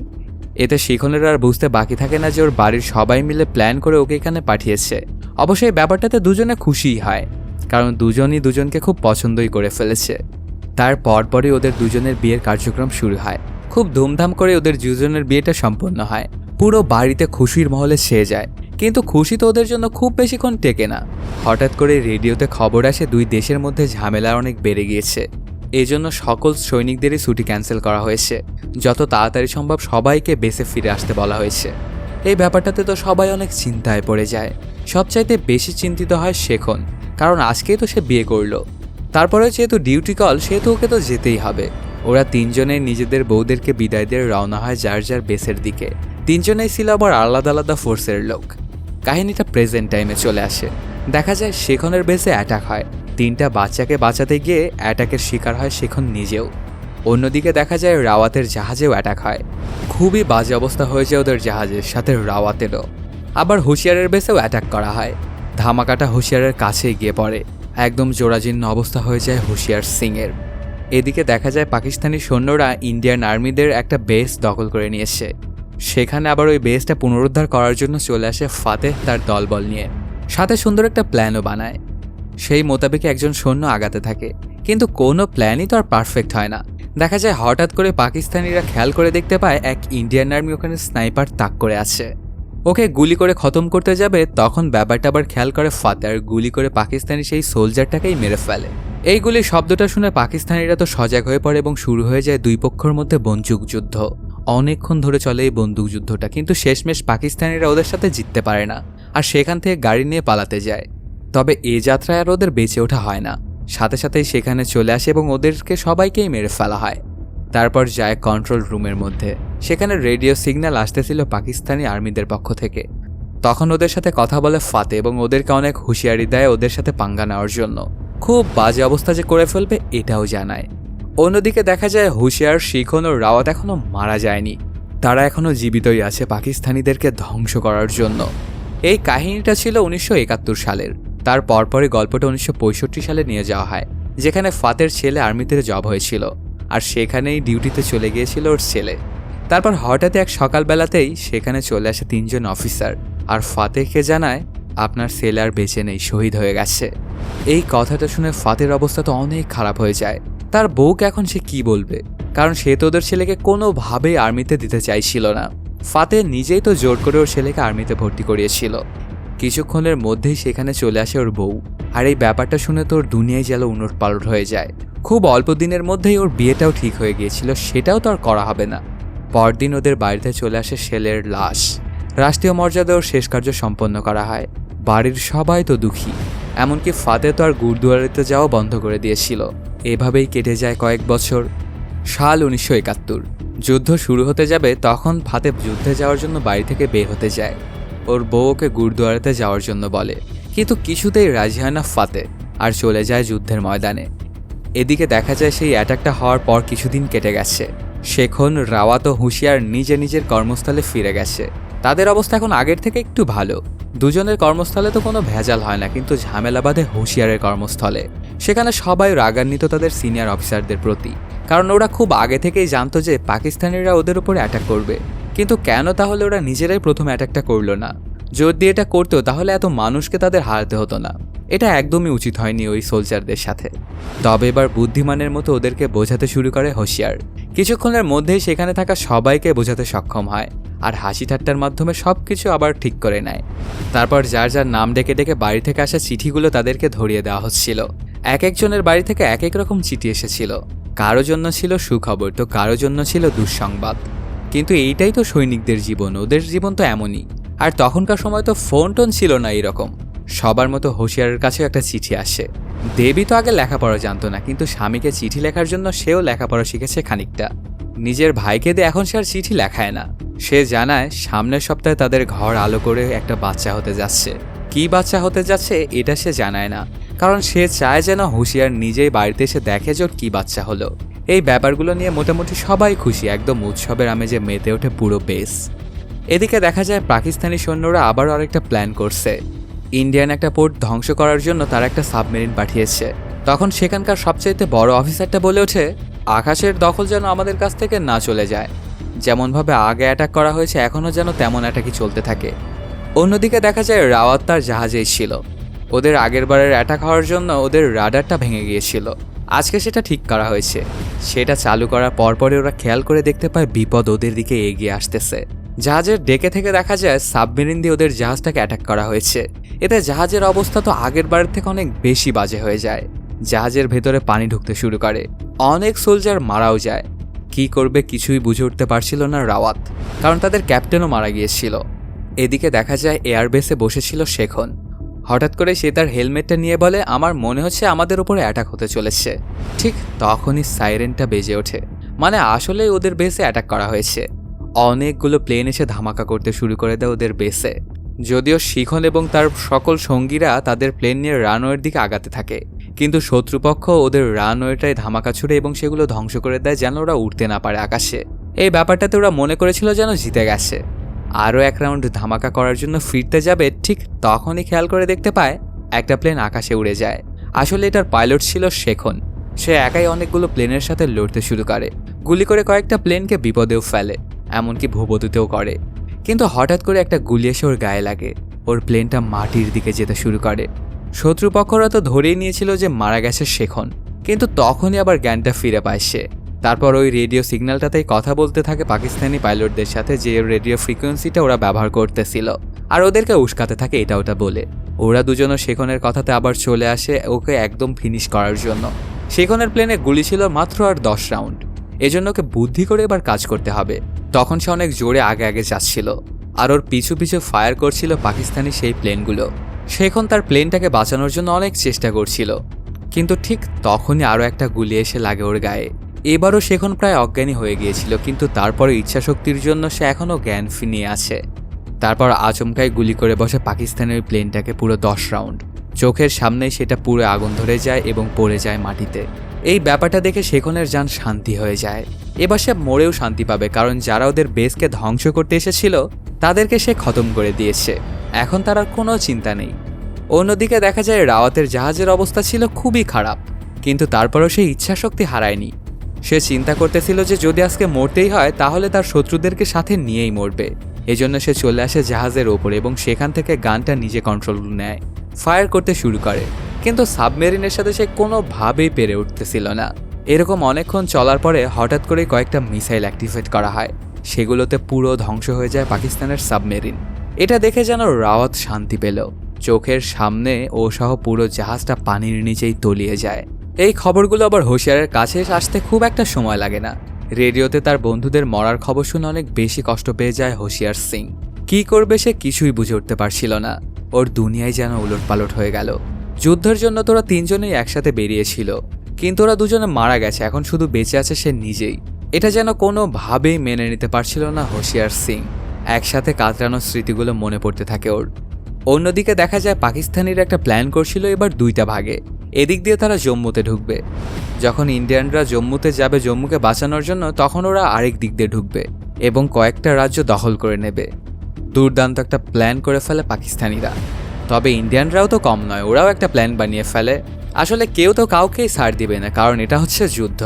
এতে শেখনের আর বুঝতে বাকি থাকে না যে ওর বাড়ির সবাই মিলে প্ল্যান করে ওকে এখানে পাঠিয়েছে। অবশ্যই ব্যাপারটাতে দুজনে খুশিই হয়, কারণ দুজনই দুজনকে খুব পছন্দই করে ফেলেছে। তার পরপরই ওদের দুজনের বিয়ের কার্যক্রম শুরু হয়। খুব ধুমধাম করে ওদের দুজনের বিয়েটা সম্পন্ন হয়। পুরো বাড়িতে খুশির মহলে ছেয়ে যায়। কিন্তু খুশি তো ওদের জন্য খুব বেশিক্ষণ টেকে না। হঠাৎ করে রেডিওতে খবর আসে দুই দেশের মধ্যে ঝামেলা অনেক বেড়ে গিয়েছে। এজন্য সকল সৈনিকদেরই ছুটি ক্যান্সেল করা হয়েছে। যত তাড়াতাড়ি সম্ভব সবাইকে বেসে ফিরে আসতে বলা হয়েছে। এই ব্যাপারটাতে তো সবাই অনেক চিন্তায় পড়ে যায়। সবচাইতে বেশি চিন্তিত হয় শেখন, কারণ আজকেই তো সে বিয়ে করলো। তারপরে যেহেতু ডিউটি কল, সেহেতু ওকে তো যেতেই হবে। ওরা তিনজনে নিজেদের বউদেরকে বিদায় দিয়ে রওনা হয় যার যার বেসের দিকে। তিনজনেই ছিল আবার আলাদা আলাদা ফোর্সের লোক। কাহিনীটা প্রেজেন্ট টাইমে চলে আসে। দেখা যায় শেখনের বেসে অ্যাটাক হয়। 3টা বাচ্চাকে বাঁচাতে গিয়ে অ্যাটাকের শিকার হয় শেখন নিজেও। অন্যদিকে দেখা যায় রাওয়াতের জাহাজেও অ্যাটাক হয়। খুবই বাজে অবস্থা হয়ে যায় ওদের জাহাজের, সাথে রাওয়াতেরও। আবার হুঁশিয়ারের বেসেও অ্যাটাক করা হয়। ধামাকাটা হুঁশিয়ারের কাছেই গিয়ে পড়ে। একদম জোড়াজীর্ণ অবস্থা হয়ে যায় হুঁশিয়ার সিংয়ের। এদিকে দেখা যায় পাকিস্তানি সৈন্যরা ইন্ডিয়ান আর্মিদের একটা বেস দখল করে নিয়েছে। সেখানে আবার ওই বেসটা পুনরুদ্ধার করার জন্য চলে আসে ফাতেহ তার দলবল নিয়ে। সাথে সুন্দর একটা প্ল্যানও বানায়। সেই মোতাবেক একজন সৈন্য আগাতে থাকে, কিন্তু কোনো প্ল্যানই তো আর পারফেক্ট হয় না। দেখা যায় হঠাৎ করে পাকিস্তানিরা খেয়াল করে দেখতে পায় এক ইন্ডিয়ান আর্মি ওখানে স্নাইপার তাক করে আছে। ওকে গুলি করে খতম করতে যাবে, তখন ব্যাপারটা আবার খেয়াল করে ফাতেহ গুলি করে পাকিস্তানি সেই সোলজারটাকেই মেরে ফেলে। এই গুলির শব্দটা শুনে পাকিস্তানিরা তো সজাগ হয়ে পড়ে এবং শুরু হয়ে যায় দুই পক্ষের মধ্যে বন্দুক যুদ্ধ। অনেকক্ষণ ধরে চলে এই বন্দুক যুদ্ধটা, কিন্তু শেষমেশ পাকিস্তানিরা ওদের সাথে জিততে পারে না আর সেখান থেকে গাড়ি নিয়ে পালাতে যায়। তবে এ যাত্রায় আর ওদের বেঁচে ওঠা হয় না। সাথে সাথেই সেখানে চলে আসে এবং ওদেরকে সবাইকেই মেরে ফেলা হয়। তারপর যায় কন্ট্রোল রুমের মধ্যে। সেখানে রেডিও সিগন্যাল আসতেছিল পাকিস্তানি আর্মিদের পক্ষ থেকে। তখন ওদের সাথে কথা বলে ফাতেহ এবং ওদেরকে অনেক হুঁশিয়ারি দেয় ওদের সাথে পাঙ্গা নেওয়ার জন্য। খুব বাজে অবস্থা যে করে ফেলবে এটাও জানায়। অন্যদিকে দেখা যায় হুঁশিয়ার, শিখন ও রাওয়াত এখনও মারা যায়নি। তারা এখনও জীবিতই আছে পাকিস্তানিদেরকে ধ্বংস করার জন্য। এই কাহিনীটা ছিল 1971 সালের। তার পরপরই গল্পটা 1965 সালে নিয়ে যাওয়া হয়, যেখানে ফাতের ছেলে আর্মিতে জব হয়েছিল আর সেখানেই ডিউটিতে চলে গিয়েছিল ওর ছেলে। তারপর হঠাৎ এক সকালবেলাতেই সেখানে চলে আসে 3জন অফিসার আর ফাতেহকে জানায়, আপনার ছেলে আর বেঁচে নেই, শহীদ হয়ে গেছে। এই কথাটা শুনে ফাতের অবস্থা তো অনেক খারাপ হয়ে যায়। তার বউকে এখন সে কি বলবে, কারণ সে তো ওদের ছেলেকে কোনোভাবেই আর্মিতে দিতে চাইছিল না। ফাতেহ নিজেই তো জোর করে ওর ছেলেকে আর্মিতে ভর্তি করিয়েছিল। কিছুক্ষণের মধ্যেই সেখানে চলে আসে ওর বউ, আর এই ব্যাপারটা শুনে তো ওর দুনিয়ায় যেন উলটপালট হয়ে যায়। খুব অল্প দিনের মধ্যেই ওর বিয়েটাও ঠিক হয়ে গিয়েছিল, সেটাও তো আর করা হবে না। পরদিন ওদের বাড়িতে চলে আসে ছেলের লাশ। রাষ্ট্রীয় মর্যাদা ওর শেষ কার্য সম্পন্ন করা হয়। বাড়ির সবাই তো দুঃখী, এমনকি ফাতেহ তো আর গুরুদুয়ারিতে যাওয়া বন্ধ করে দিয়েছিল। এভাবেই কেটে যায় কয়েক বছর। সাল 1971। যুদ্ধ শুরু হতে যাবে, তখন ফাতেহ যুদ্ধে যাওয়ার জন্য বাড়ি থেকে বের হতে যায়। ওর বউ ওকে গুরুদুয়ারাতে যাওয়ার জন্য বলে, কিন্তু কিছুতেই রাজি হয় না ফাতেহ, আর চলে যায় যুদ্ধের ময়দানে। এদিকে দেখা যায় সেই অ্যাটাকটা হওয়ার পর কিছুদিন কেটে গেছে। শেখন, রাওয়াত ও হুঁশিয়ার নিজের কর্মস্থলে ফিরে গেছে। তাদের অবস্থা এখন আগের থেকে একটু ভালো। দুজনের কর্মস্থলে তো কোনো ভেজাল হয় না, কিন্তু ঝামেলা বাঁধে হুঁশিয়ারের কর্মস্থলে। সেখানে সবাই রাগান্বিত তাদের সিনিয়র অফিসারদের প্রতি, কারণ ওরা খুব আগে থেকেই জানতো যে পাকিস্তানিরা ওদের উপরে অ্যাটাক করবে। কিন্তু কেন তাহলে ওরা নিজেরাই প্রথম অ্যাটাকটা করলো না? যদি এটা করতো তাহলে এত মানুষকে তাদের হারাতে হতো না। এটা একদমই উচিত হয়নি ওই সোলজারদের সাথে। তবে এবার বুদ্ধিমানের মতো ওদেরকে বোঝাতে শুরু করে হুঁশিয়ার। কিছুক্ষণের মধ্যেই সেখানে থাকা সবাইকে বোঝাতে সক্ষম হয় আর হাসি ঠাট্টার মাধ্যমে সবকিছু আবার ঠিক করে নেয়। তারপর যার যার নাম ডেকে ডেকে বাড়ি থেকে আসা চিঠিগুলো তাদেরকে ধরিয়ে দেওয়া হচ্ছিল। এক একজনের বাড়ি থেকে এক এক রকম চিঠি এসেছিল। কারো জন্য ছিল সুখবর, তো কারো জন্য ছিল দুঃসংবাদ। কিন্তু এইটাই তো সৈনিকদের জীবন, ওদের জীবন তো এমনই। আর তখনকার সময় তো ফোন টোন ছিল না এইরকম। সবার মতো হুঁশিয়ারের কাছেও একটা চিঠি আসে। দেবী তো আগে লেখাপড়া জানতো না, কিন্তু স্বামীকে চিঠি লেখার জন্য সেও লেখাপড়া শিখেছে খানিকটা। নিজের ভাইকে দিয়ে এখন সে আর চিঠি লেখায় না। সে জানায় সামনের সপ্তাহে তাদের ঘর আলো করে একটা বাচ্চা হতে যাচ্ছে। কি বাচ্চা হতে যাচ্ছে এটা সে জানায় না, কারণ সে চায় যেন হুঁশিয়ার নিজেই বাড়িতে এসে দেখে যে ওর কি বাচ্চা হলো। এই ব্যাপারগুলো নিয়ে মোটামুটি সবাই খুশি, একদম উৎসবের আমেজে মেতে ওঠে পুরো বেস। এদিকে দেখা যায় পাকিস্তানি সৈন্যরা আবার আরেকটা প্ল্যান করছে। ইন্ডিয়ান একটা পোর্ট ধ্বংস করার জন্য তারা একটা সাবমেরিন পাঠিয়েছে। তখন সেখানকার সবচাইতে বড় অফিসারটা বলে ওঠে, আকাশের দখল যেন আমাদের কাছ থেকে না চলে যায়। যেমনভাবে আগে অ্যাটাক করা হয়েছে এখনও যেন তেমন অ্যাটাকই চলতে থাকে। অন্যদিকে দেখা যায় রাওয়াত তার জাহাজেই ছিল। ওদের আগের বারের অ্যাটাক হওয়ার জন্য ওদের রাডারটা ভেঙে গিয়েছিল। আজকে সেটা ঠিক করা হয়েছে। সেটা চালু করার পরপরই ওরা খেয়াল করে দেখতে পায় বিপদ ওদের দিকে এগিয়ে আসতেছে। জাহাজের ডেকে থেকে দেখা যায় সাবমেরিন দিয়ে ওদের জাহাজটাকে অ্যাটাক করা হয়েছে। এতে জাহাজের অবস্থা তো আগের বারের থেকে অনেক বেশি বাজে হয়ে যায়। জাহাজের ভেতরে পানি ঢুকতে শুরু করে, অনেক সোলজার মারাও যায়। কি করবে কিছুই বুঝে উঠতে পারছিল না রাওয়াত, কারণ তাদের ক্যাপ্টেনও মারা গিয়েছিল। এদিকে দেখা যায় এয়ারবেসে বসেছিল শেখন। হঠাৎ করে সে তার হেলমেটটা নিয়ে বলে, আমার মনে হচ্ছে আমাদের উপরে অ্যাটাক হতে চলেছে। ঠিক তখনই সাইরেনটা বেজে ওঠে, মানে আসলেই ওদের বেসে অ্যাটাক করা হয়েছে। অনেকগুলো প্লেন এসে ধামাকা করতে শুরু করে দেয় ওদের বেসে। যদিও শিখন এবং তার সকল সঙ্গীরা তাদের প্লেন নিয়ে রানওয়ের দিকে আগাতে থাকে, কিন্তু শত্রুপক্ষ ওদের রানওয়েটায় ধামাকা ছুড়ে এবং সেগুলো ধ্বংস করে দেয় যেন ওরা উঠতে না পারে আকাশে। এই ব্যাপারটাতে ওরা মনে করেছিল যেন জিতে গেছে। আরও এক রাউন্ড ধামাকা করার জন্য ফিরতে যাবে, ঠিক তখনই খেয়াল করে দেখতে পায় একটা প্লেন আকাশে উড়ে যায়। আসলে এটার পাইলট ছিল শেখন। সে একাই অনেকগুলো প্লেনের সাথে লড়তে শুরু করে, গুলি করে কয়েকটা প্লেনকে বিপদেও ফেলে, এমনকি ভূপতিতেও করে। কিন্তু হঠাৎ করে একটা গুলি এসে ওর গায়ে লাগে, ওর প্লেনটা মাটির দিকে যেতে শুরু করে। শত্রুপক্ষরা তো ধরেই নিয়েছিল যে মারা গেছে শেখন, কিন্তু তখনই আবার জ্ঞানটা ফিরে পায় সে। তারপর ওই রেডিও সিগন্যালটাতেই কথা বলতে থাকে পাকিস্তানি পাইলটদের সাথে, যে রেডিও ফ্রিকোয়েন্সিটা ওরা ব্যবহার করতেছিল, আর ওদেরকে উস্কাতে থাকে এটা ওটা বলে। ওরা দুজনও শেখনের কথাতে আবার চলে আসে ওকে একদম ফিনিশ করার জন্য। শেখনের প্লেনে গুলি ছিল মাত্র আর 10 রাউন্ড, এজন্য ওকে বুদ্ধি করে এবার কাজ করতে হবে। তখন সে অনেক জোরে আগে আগে যাচ্ছিল, আর ওর পিছু পিছু ফায়ার করছিল পাকিস্তানি সেই প্লেনগুলো। শেখন তার প্লেনটাকে বাঁচানোর জন্য অনেক চেষ্টা করছিল, কিন্তু ঠিক তখনই আরও একটা গুলি এসে লাগে ওর গায়ে। এবারও শেখন প্রায় অজ্ঞানী হয়ে গিয়েছিল, কিন্তু তারপরে ইচ্ছাশক্তির জন্য সে এখনও জ্ঞান ফিরিয়ে আছে। তারপর আচমকাই গুলি করে বসে পাকিস্তানের প্লেনটাকে পুরো 10 রাউন্ড। চোখের সামনেই সেটা পুরো আগুন ধরে যায় এবং পড়ে যায় মাটিতে। এই ব্যাপারটা দেখে শেখনের জান শান্তি হয়ে যায়। এবার সে মরেও শান্তি পাবে, কারণ যারা ওদের বেসকে ধ্বংস করতে এসেছিল তাদেরকে সে খতম করে দিয়েছে। এখন তার আর কোনো চিন্তা নেই। অন্যদিকে দেখা যায় রাওয়াতের জাহাজের অবস্থা ছিল খুবই খারাপ, কিন্তু তারপরও সে ইচ্ছাশক্তি হারায়নি। সে চিন্তা করতেছিল যে যদি আজকে মরতেই হয় তাহলে তার শত্রুদেরকে সাথে নিয়েই মরবে। এজন্য সে চলে আসে জাহাজের ওপরে এবং সেখান থেকে গানটা নিজে কন্ট্রোল নেয়, ফায়ার করতে শুরু করে। কিন্তু সাবমেরিনের সাথে সে কোনোভাবেই পেরে উঠতেছিল না। এরকম অনেকক্ষণ চলার পরে হঠাৎ করে কয়েকটা মিসাইল অ্যাক্টিভেট করা হয়, সেগুলোতে পুরো ধ্বংস হয়ে যায় পাকিস্তানের সাবমেরিন। এটা দেখে যেন রাওয়াত শান্তি পেল। চোখের সামনে ও সহ পুরো জাহাজটা পানির নিচেই তলিয়ে যায়। এই খবরগুলো আবার হোশিয়ারের কাছে আসতে খুব একটা সময় লাগে না। রেডিওতে তার বন্ধুদের মরার খবর শুনে অনেক বেশি কষ্ট পেয়ে যায় হোশিয়ার সিং। কি করবে সে কিছুই বুঝে উঠতে পারছিল না। ওর দুনিয়ায় যেন উলটপালট হয়ে গেল। যুদ্ধের জন্য তোরা তিনজনেই একসাথে বেরিয়েছিল, কিন্তু ওরা দুজনে মারা গেছে, এখন শুধু বেঁচে আছে সে নিজেই। এটা যেন কোনোভাবেই মেনে নিতে পারছিল না হোশিয়ার সিং। একসাথে কাতরানোর স্মৃতিগুলো মনে পড়তে থাকে ওর। অন্যদিকে দেখা যায় পাকিস্তানিরা একটা প্ল্যান করছিল এবার দুইটা ভাগে। এদিক দিয়ে তারা জম্মুতে ঢুকবে। যখন ইন্ডিয়ানরা জম্মুতে যাবে জম্মুকে বাঁচানোর জন্য, তখন ওরা আরেক দিক দিয়ে ঢুকবে এবং কয়েকটা রাজ্য দখল করে নেবে। দুর্দান্ত একটা প্ল্যান করে ফেলে পাকিস্তানিরা। তবে ইন্ডিয়ানরাও তো কম নয়, ওরাও একটা প্ল্যান বানিয়ে ফেলে। আসলে কেউ তো কাউকেই ছাড় দিবে না, কারণ এটা হচ্ছে যুদ্ধ।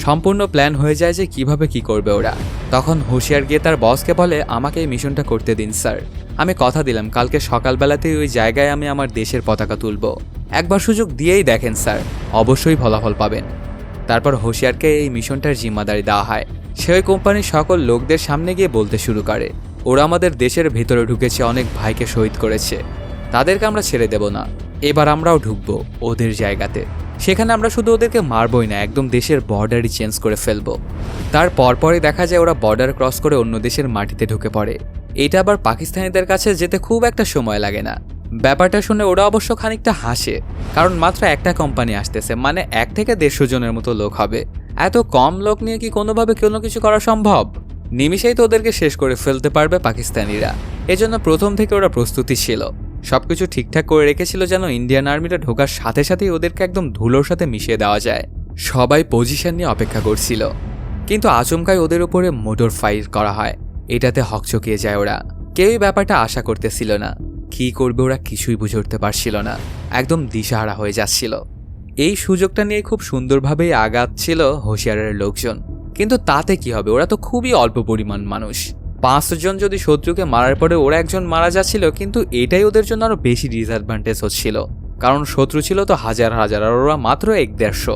সম্পূর্ণ প্ল্যান হয়ে যায় যে কিভাবে কি করবে ওরা। তখন হুঁশিয়ার গিয়ে তার বসকে বলে, আমাকে এই মিশনটা করতে দিন স্যার। আমি কথা দিলাম কালকে সকালবেলাতেই ওই জায়গায় আমি আমার দেশের পতাকা তুলব। একবার সুযোগ দিয়েই দেখেন স্যার, অবশ্যই ফলাফল পাবেন। তারপর হুঁশিয়ারকে এই মিশনটার জিম্মাদারি দেওয়া হয়। সে ওই কোম্পানির সকল লোকদের সামনে গিয়ে বলতে শুরু করে, ওরা আমাদের দেশের ভেতরে ঢুকেছে, অনেক ভাইকে শহীদ করেছে, তাদেরকে আমরা ছেড়ে দেব না। এবার আমরাও ঢুকবো ওদের জায়গাতে। সেখানে আমরা শুধু ওদেরকে মারবই না, একদম দেশের বর্ডারই চেঞ্জ করে ফেলবো। তার পরপরই দেখা যায় ওরা বর্ডার ক্রস করে অন্য দেশের মাটিতে ঢুকে পড়ে। এটা আবার পাকিস্তানিদের কাছে যেতে খুব একটা সময় লাগে না। ব্যাপারটা শুনে ওরা অবশ্য খানিকটা হাসে, কারণ মাত্র একটা কোম্পানি আসতেছে, মানে 1 থেকে 150 জনের মতো লোক হবে। এত কম লোক নিয়ে কি কোনোভাবে কোনো কিছু করা সম্ভব? নিমিষেই তো ওদেরকে শেষ করে ফেলতে পারবে পাকিস্তানিরা। এজন্য প্রথম থেকে ওরা প্রস্তুতি ছিল, সবকিছু ঠিকঠাক করে রেখেছিল যেন ইন্ডিয়ান আর্মিটা ঢোকার সাথে সাথেই ওদেরকে একদম ধুলোর সাথে মিশিয়ে দেওয়া যায়। সবাই পজিশন নিয়ে অপেক্ষা করছিল, কিন্তু আচমকাই ওদের উপরে মোটর ফায়ার করা হয়। এটাতে হকচকিয়ে যায় ওরা। কেউই ব্যাপারটা আশা করতেছিল না। কি করবে ওরা কিছুই বুঝে উঠতে পারছিল না, একদম দিশাহারা হয়ে যাচ্ছিল। এই সুযোগটা নিয়ে খুব সুন্দরভাবেই আগাচ্ছিল হোশিয়ারের লোকজন, কিন্তু তাতে কি হবে, ওরা তো খুবই অল্প পরিমাণ মানুষ। 5 জন যদি শত্রুকে মারার পরে ওরা একজন মারা যাচ্ছিল, কিন্তু এটাই ওদের জন্য আরো বেশি ডিসঅ্যাডভান্টেজ হচ্ছিল, কারণ শত্রু ছিল তো হাজার হাজার আর ওরা মাত্র 1-150।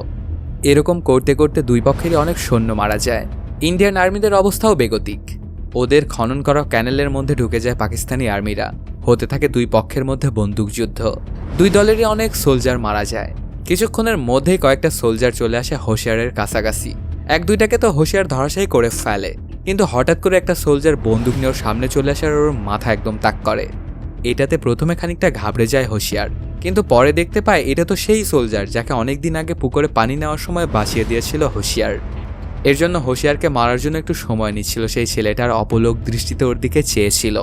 এরকম করতে করতে দুই পক্ষেরই অনেক সৈন্য মারা যায়। ইন্ডিয়ান আর্মিদের অবস্থাও বেগতিক। ওদের খনন করা ক্যানেলের মধ্যে ঢুকে যায় পাকিস্তানি আর্মিরা। হতে থাকে দুই পক্ষের মধ্যে বন্দুকযুদ্ধ। দুই দলেরই অনেক সোলজার মারা যায়। কিছুক্ষণের মধ্যেই কয়েকটা সোলজার চলে আসে হোশিয়ারের কাছাকাছি। এক দুইটাকে তো হোশিয়ার ধরাশায়ী করে ফেলে, কিন্তু হঠাৎ করে একটা সোলজার বন্দুক নিয়ে ওর সামনে চলে আসে আর ওর মাথা একদম তাক করে। এটাতে প্রথমে খানিকটা ঘাবড়ে যায় হোশিয়ার, কিন্তু পরে দেখতে পায় এটা তো সেই সোলজার যাকে অনেকদিন আগে পুকুরে পানি নেওয়ার সময় বাঁচিয়ে দিয়েছিল হোশিয়ার। এর জন্য হোশিয়ারকে মারার জন্য একটু সময় নিচ্ছিল সেই ছেলেটার অপলোক দৃষ্টিতে ওর দিকে চেয়েছিল।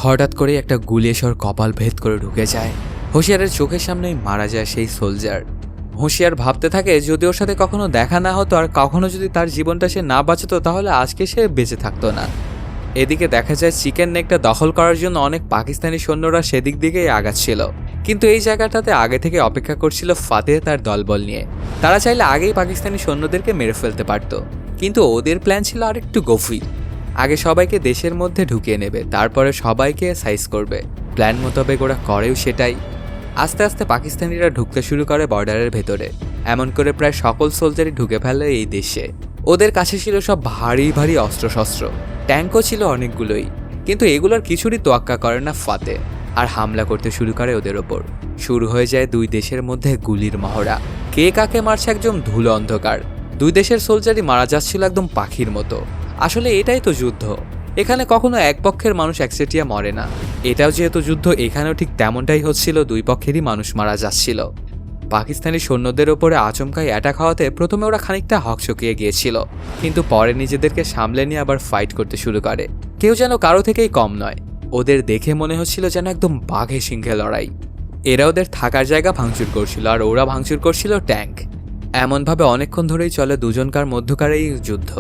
হঠাৎ করে একটা গুলি এসে ওর কপাল ভেদ করে ঢুকে যায়। হোশিয়ারের চোখের সামনেই মারা যায় সেই সোলজার। হোশিয়ার ভাবতে থাকে যদি ওর সাথে কখনো দেখা না হতো আর কখনো যদি তার জীবনটা সে না বাঁচাতো তাহলে আজকে সে বেঁচে থাকতো না। এদিকে দেখা যায় চিকেন নেকটা দখল করার জন্য অনেক পাকিস্তানি সৈন্যরা সেদিক দিকেই আগাচ্ছিল, কিন্তু এই জায়গাটাতে আগে থেকে অপেক্ষা করছিল ফাতেহ তার দলবল নিয়ে। তারা চাইলে আগেই পাকিস্তানি সৈন্যদেরকে মেরে ফেলতে পারত, কিন্তু ওদের প্ল্যান ছিল আরেকটু গভীর। আগে সবাইকে দেশের মধ্যে ঢুকিয়ে নেবে, তারপরে সবাইকে সাইজ করবে। প্ল্যান মোতাবেক ওরা করেও সেটাই। আস্তে আস্তে পাকিস্তানিরা ঢুকতে শুরু করে বর্ডারের ভেতরে। এমন করে প্রায় সকল সোলজারই ঢুকে ফেলে এই দেশে। ওদের কাছে ছিল সব ভারী ভারী অস্ত্রশস্ত্র, ট্যাঙ্কও ছিল অনেকগুলোই, কিন্তু এগুলোর কিছুরই তোয়াক্কা করে না ফাতেহ, আর হামলা করতে শুরু করে ওদের ওপর। শুরু হয়ে যায় দুই দেশের মধ্যে গুলির মহড়া। কে কাকে মারছে একদম ধুলো অন্ধকার। দুই দেশের সোলজারই মারা যাচ্ছিল একদম পাখির মতো। আসলে এটাই তো যুদ্ধ, এখানে কখনো এক পক্ষের মানুষ একচেটিয়া মরে না। এটাও যেহেতু যুদ্ধ, এখানেও ঠিক তেমনটাই হচ্ছিল, দুই পক্ষেরই মানুষ মারা যাচ্ছিল। পাকিস্তানি সৈন্যদের ওপরে আচমকাই অ্যাটাক হওয়াতে প্রথমে ওরা খানিকটা হকচকিয়ে গিয়েছিল, কিন্তু পরে নিজেদেরকে সামলে নিয়ে আবার ফাইট করতে শুরু করে। কেউ যেন কারো থেকেই কম নয়। ওদের দেখে মনে হচ্ছিল যেন একদম বাঘে সিংহে লড়াই। এরা ওদের থাকার জায়গা ভাঙচুর করছিল আর ওরা ভাঙচুর করছিল ট্যাঙ্ক। এমনভাবে অনেকক্ষণ ধরেই চলে দুজনকার মধ্যকার এই যুদ্ধ,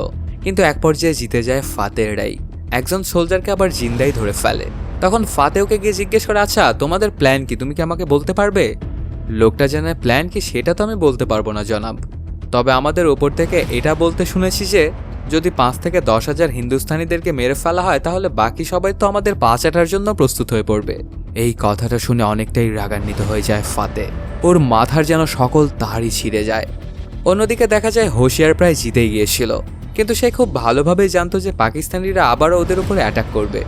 কিন্তু এক পর্যায়ে জিতে যায় ফাতেহরাই। একজন সোলজারকে আবার জিন্দাই ধরে ফেলে। তখন ফাতেহকে গিয়ে জিজ্ঞেস করে, আচ্ছা তোমাদের প্ল্যান কি, তুমি কি আমাকে বলতে পারবে? লোকটা জানায়, প্ল্যান কি সেটা তো আমি বলতে পারবো না জনাব, তবে আমাদের ওপর থেকে এটা বলতে শুনেছি যে যদি 5 থেকে 10,000 হিন্দুস্তানিদেরকে মেরে ফেলা হয় তাহলে বাকি সবাই তো আমাদের পা চাটার জন্য প্রস্তুত হয়ে পড়বে। এই কথাটা শুনে অনেকটাই রাগান্বিত হয়ে যায় ফাতেহ। ওর মাথার যেন সকল তারই ছিঁড়ে যায়। অন্যদিকে দেখা যায় হোশিয়ার প্রায় জিতেই গিয়েছিল, কিন্তু সে খুব ভালোভাবেই জানতো যে পাকিস্তানিরা আবারও ওদের উপরে অ্যাটাক করবে।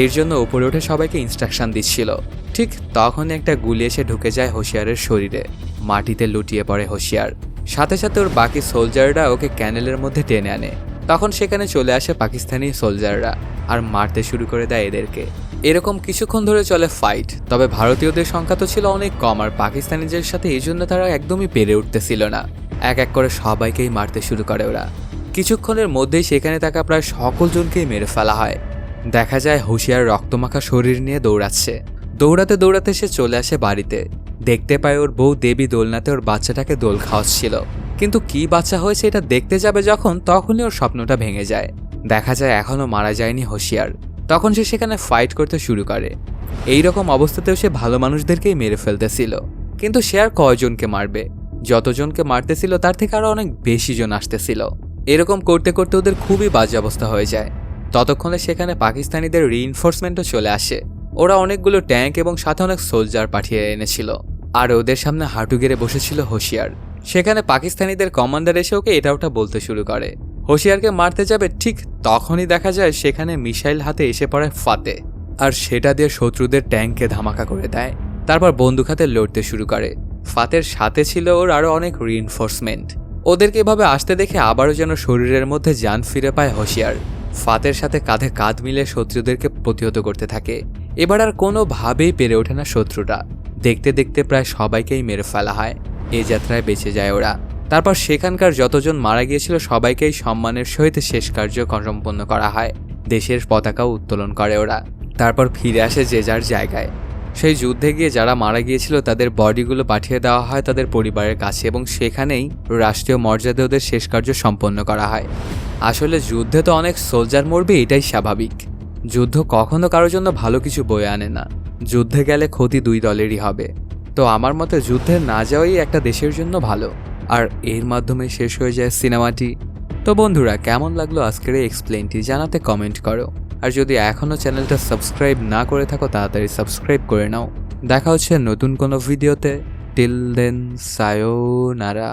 এর জন্য উপরে উঠে সবাইকে ইনস্ট্রাকশন দিচ্ছিল। ঠিক তখনই একটা গুলি এসে ঢুকে যায় হোশিয়ারের শরীরে। মাটিতে লুটিয়ে পড়ে হোশিয়ার। সাথে সাথে ওর বাকি সোলজাররা ওকে ক্যানেলের মধ্যে টেনে আনে। তখন সেখানে চলে আসে পাকিস্তানি সোলজাররা আর মারতে শুরু করে দেয় এদেরকে। এরকম কিছুক্ষণ ধরে চলে ফাইট। তবে ভারতীয়দের সংখ্যা তো ছিল অনেক কম, আর পাকিস্তানিদের সাথে এই জন্য তারা একদমই পেরে উঠতেছিল না। এক এক করে সবাইকেই মারতে শুরু করে ওরা। কিছুক্ষণের মধ্যেই সেখানে থাকা প্রায় সকল জনকেই মেরে ফেলা হয়। দেখা যায় হোশিয়ার রক্তমাখা শরীর নিয়ে দৌড়াচ্ছে। দৌড়াতে দৌড়াতে সে চলে আসে বাড়িতে। দেখতে পায় ওর বউ দেবী দোলনাতে ওর বাচ্চাটাকে দোল খাওয়াচ্ছিল, কিন্তু কি বাচ্চা হয়েছে এটা দেখতে যাবে যখন, তখনই ওর স্বপ্নটা ভেঙে যায়। দেখা যায় এখনো মারা যায়নি হোশিয়ার। তখন সে সেখানে ফাইট করতে শুরু করে। এইরকম অবস্থাতেও সে ভালো মানুষদেরকেই মেরে ফেলতেছিল, কিন্তু সে আর কয়জনকে মারবে? যতজনকে মারতেছিল তার থেকে আরো অনেক বেশি জন আসতেছিল। এরকম করতে করতে ওদের খুবই বাজে অবস্থা হয়ে যায়। ততক্ষণে সেখানে পাকিস্তানিদের রিইনফোর্সমেন্টও চলে আসে। ওরা অনেকগুলো ট্যাঙ্ক এবং সাথে অনেক সোলজার পাঠিয়ে এনেছিল, আর ওদের সামনে হাঁটু গেড়ে বসেছিল হোশিয়ার। সেখানে পাকিস্তানিদের কমান্ডার এসে ওকে এটা ওটা বলতে শুরু করে। হোশিয়ারকে মারতে যাবে, ঠিক তখনই দেখা যায় সেখানে মিসাইল হাতে এসে পড়ে ফাতেহ, আর সেটা দিয়ে শত্রুদের ট্যাঙ্ককে ধামাকা করে দেয়। তারপর বন্দুক হাতে লড়তে শুরু করে। ফাতের সাথে ছিল ওর আরো অনেক রিইনফোর্সমেন্ট। ওদেরকে এভাবে আসতে দেখে আবারও যেন শরীরের মধ্যে জান ফিরে পায় হোশিয়ার। ফাতের সাথে কাঁধে কাঁধ মিলে শত্রুদেরকে প্রতিহত করতে থাকে। এবার আর কোনোভাবেই পেরে ওঠে না শত্রুরা। দেখতে দেখতে প্রায় সবাইকেই মেরে ফেলা হয়। এই যাত্রায় বেঁচে যায় ওরা। তারপর সেখানকার যতজন মারা গিয়েছিল সবাইকেই সম্মানের সহিত শেষ কার্য সম্পন্ন করা হয়। দেশের পতাকাও উত্তোলন করে ওরা। তারপর ফিরে আসে যে যার জায়গায়। সেই যুদ্ধে গিয়ে যারা মারা গিয়েছিল তাদের বডিগুলো পাঠিয়ে দেওয়া হয় তাদের পরিবারের কাছে, এবং সেখানেই রাষ্ট্রীয় মর্যাদা ওদের শেষ কার্য সম্পন্ন করা হয়। আসলে যুদ্ধে তো অনেক সোলজার মরবে, এটাই স্বাভাবিক। যুদ্ধ কখনো কারোর জন্য ভালো কিছু বয়ে আনে না। যুদ্ধে গেলে ক্ষতি দুই দলেরই হবে। তো আমার মতে যুদ্ধে না যাওয়াই একটা দেশের জন্য ভালো। আর এর মাধ্যমে শেষ হয়ে যায় সিনেমাটি। তো বন্ধুরা, কেমন লাগলো আজকের এই এক্সপ্লেনটি জানাতে কমেন্ট করো। আর যদি এখনও চ্যানেলটা সাবস্ক্রাইব না করে থাকো তাড়াতাড়ি সাবস্ক্রাইব করে নাও। দেখা হচ্ছে নতুন কোনো ভিডিওতে। Till then, সায়োনারা।